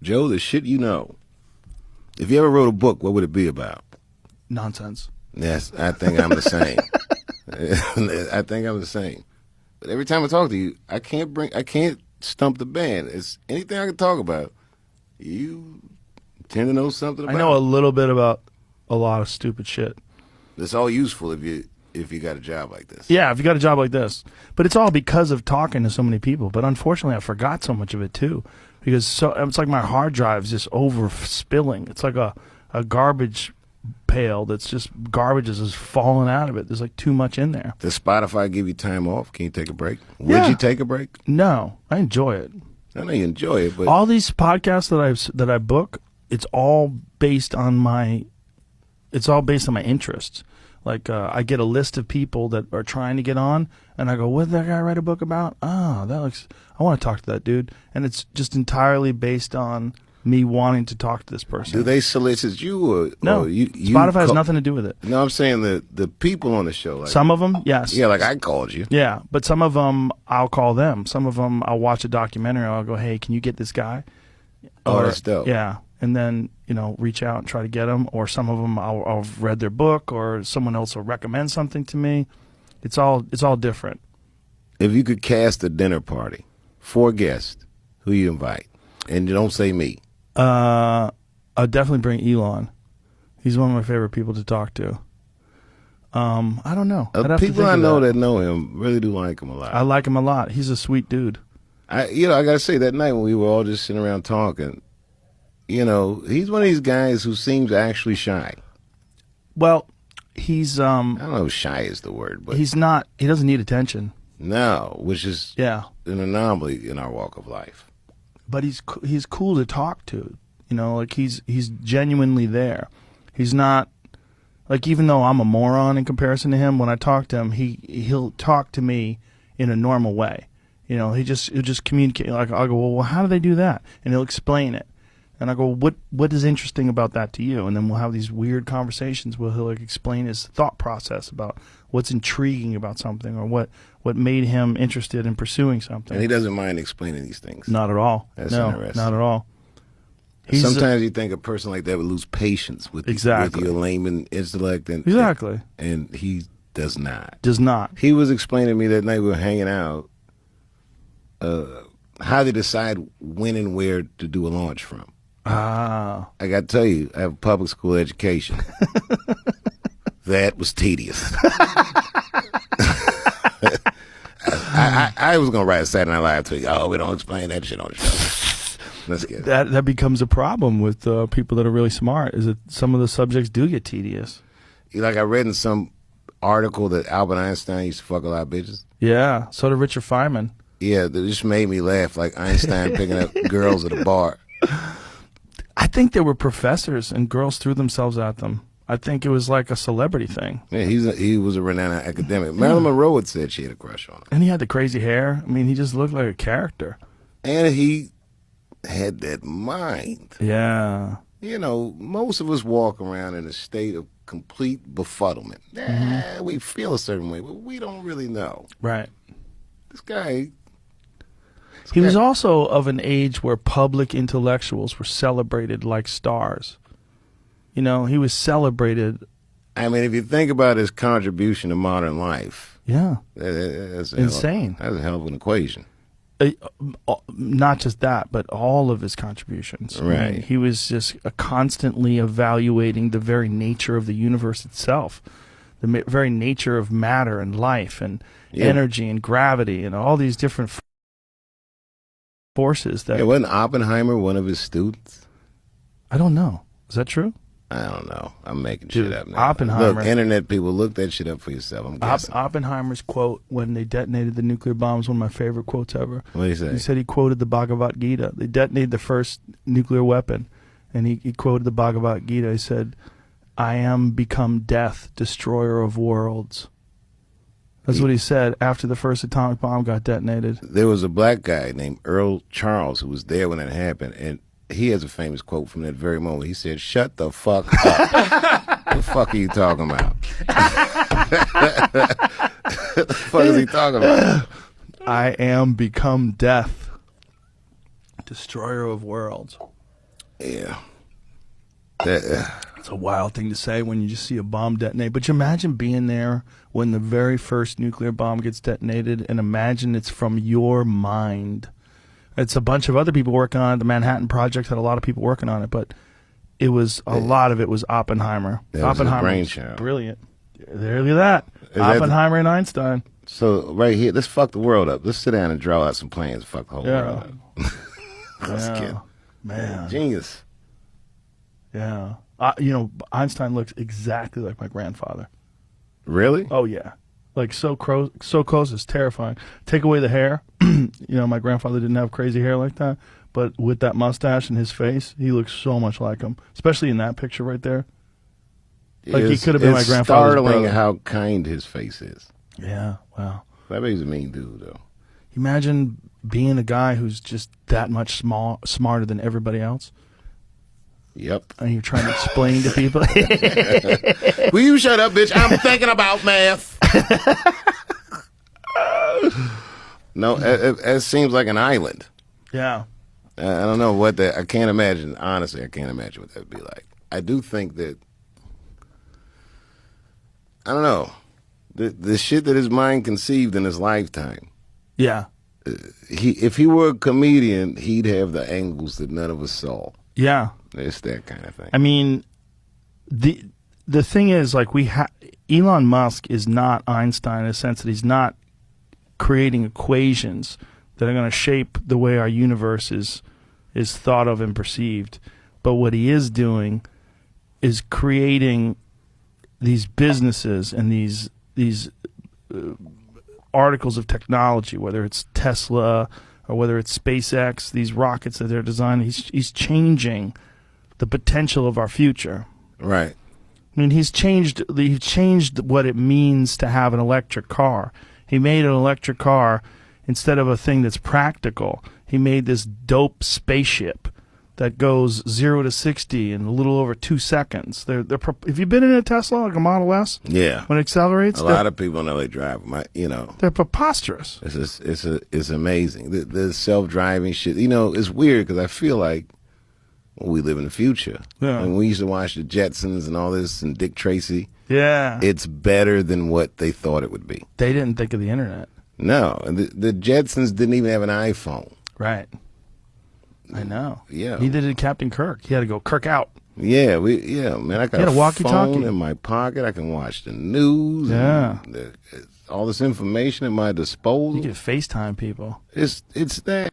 Joe, the shit you know. If you ever wrote a book, what would it be about? Nonsense. Yes, I think I'm the same. I think I'm the same. But every time I talk to you, I can't stump the band. It's anything I can talk about. You tend to know something about. I know a little bit about a lot of stupid shit. It's all useful if you got a job like this. Yeah, if you got a job like this. But it's all because of talking to so many people. But unfortunately, I forgot so much of it too, because it's like my hard drive's just over spilling. It's like a garbage pail that's just garbage is just falling out of it. There's like too much in there. Does Spotify give you time off? Can you take a break? Would you take a break? No, I enjoy it. I know you enjoy it, but all these podcasts that I book, it's all based on my interests. Like I get a list of people that are trying to get on, and I go, "What did that guy write a book about?" Oh, I want to talk to that dude, and it's just entirely based on me wanting to talk to this person. Do they solicit you or no? Or you Spotify has nothing to do with it. No, I'm saying the people on the show. Like, some of them, yes. Yeah, like I called you. Yeah, but some of them I'll call them. Some of them I'll watch a documentary. I'll go, "Hey, can you get this guy?" Oh, that's dope. Yeah, and then reach out and try to get them. Or some of them I'll read their book, or someone else will recommend something to me. It's all different. If you could cast a dinner party, 4 guests, who you invite, and you don't say me. I'll definitely bring Elon. He's one of my favorite people to talk to. I don't know. People I know that know him really do like him a lot. I like him a lot. He's a sweet dude. I gotta say, that night when we were all just sitting around talking, he's one of these guys who seems actually shy. Well, he's I don't know if shy is the word, but he's not. He doesn't need attention. No, which is an anomaly in our walk of life. But he's cool to talk to. Like he's genuinely there. He's not like, even though I'm a moron in comparison to him, when I talk to him, he'll talk to me in a normal way. He'll just communicate. Like I'll go, well, how do they do that? And he'll explain it. And I go, what is interesting about that to you? And then we'll have these weird conversations where he'll explain his thought process about what's intriguing about something, or what made him interested in pursuing something. And he doesn't mind explaining these things. Not at all. That's no, interesting. Not at all. Sometimes you think a person like that would lose patience with your layman intellect, and he does not. Does not. He was explaining to me that night we were hanging out how they decide when and where to do a launch from. Ah. I got to tell you, I have a public school education. That was tedious. I was going to write a Saturday Night Live tweet. Oh, we don't explain that shit on the show. Let's get that becomes a problem with people that are really smart, is that some of the subjects do get tedious. Like I read in some article that Albert Einstein used to fuck a lot of bitches. Yeah, so did Richard Feynman. Yeah, that just made me laugh, like Einstein picking up girls at a bar. I think they were professors and girls threw themselves at them. I think it was like a celebrity thing. Yeah, he was a renowned academic. Marilyn Monroe had said she had a crush on him. And he had the crazy hair. I mean, he just looked like a character. And he had that mind. Yeah. Most of us walk around in a state of complete befuddlement. We feel a certain way, but we don't really know. Right. This guy... He was also of an age where public intellectuals were celebrated like stars. He was celebrated. I mean, if you think about his contribution to modern life, that's insane. That's a hell of an equation. Not just that, but all of his contributions. Right. I mean, he was just constantly evaluating the very nature of the universe itself, the very nature of matter and life and energy and gravity and all these different forces. That wasn't Oppenheimer one of his students? I don't know. Is that true? I don't know. I'm making shit up now. Oppenheimer. Look, internet people, look that shit up for yourself. I'm guessing. Oppenheimer's quote when they detonated the nuclear bomb is one of my favorite quotes ever. What did he say? He said he quoted the Bhagavad Gita. They detonated the first nuclear weapon, and he quoted the Bhagavad Gita. He said, "I am become death, destroyer of worlds." That's what he said after the first atomic bomb got detonated. There was a black guy named Earl Charles who was there when that happened, and he has a famous quote from that very moment. He said, "Shut the fuck up." What the fuck are you talking about? What the fuck is he talking about? I am become death, destroyer of worlds. Yeah. That, It's a wild thing to say when you just see a bomb detonate. But you imagine being there when the very first nuclear bomb gets detonated, and imagine it's from your mind. It's a bunch of other people working on it. The Manhattan Project had a lot of people working on it, but it was a lot of it was Oppenheimer. Oppenheimer was brilliant. There, look at that. Oppenheimer and Einstein. So right here, let's fuck the world up. Let's sit down and draw out some plans. Fuck the whole world up. Let's get man, genius. Yeah. Einstein looks exactly like my grandfather. Really? Oh, yeah. Like so close, it's terrifying. Take away the hair. My grandfather didn't have crazy hair like that. But with that mustache and his face, he looks so much like him. Especially in that picture right there. Like he could have been my grandfather's brother. It's startling how kind his face is. Yeah, wow. That makes a mean dude, though. Imagine being a guy who's just that much smarter than everybody else. Yep. And you're trying to explain to people. Will you shut up, bitch? I'm thinking about math. No, it seems like an island. Yeah. I don't know what that. I can't imagine. Honestly, I can't imagine what that would be like. I do think that. I don't know. The shit that his mind conceived in his lifetime. Yeah. If he were a comedian, he'd have the angles that none of us saw. Yeah. It's that kind of thing. I mean, the thing is, like, Elon Musk is not Einstein in the sense that he's not creating equations that are going to shape the way our universe is thought of and perceived. But what he is doing is creating these businesses and these articles of technology, whether it's Tesla or whether it's SpaceX, these rockets that they're designing. He's changing the potential of our future. Right. I mean, he's changed what it means to have an electric car. He made an electric car instead of a thing that's practical. He made this dope spaceship that goes 0 to 60 in a little over 2 seconds. Have you been in a Tesla, like a Model S? Yeah. When it accelerates? A lot of people know they drive them. They're preposterous. It's amazing. The self-driving shit. It's weird because I feel like we live in the future. Yeah. And we used to watch the Jetsons and all this and Dick Tracy. Yeah. It's better than what they thought it would be. They didn't think of the internet. No. And the Jetsons didn't even have an iPhone. Right. I know. Yeah. Neither did Captain Kirk. He had to go Kirk out. Yeah, man. I got a walkie-talkie phone in my pocket. I can watch the news. Yeah. And all this information at my disposal. You can FaceTime people. It's that.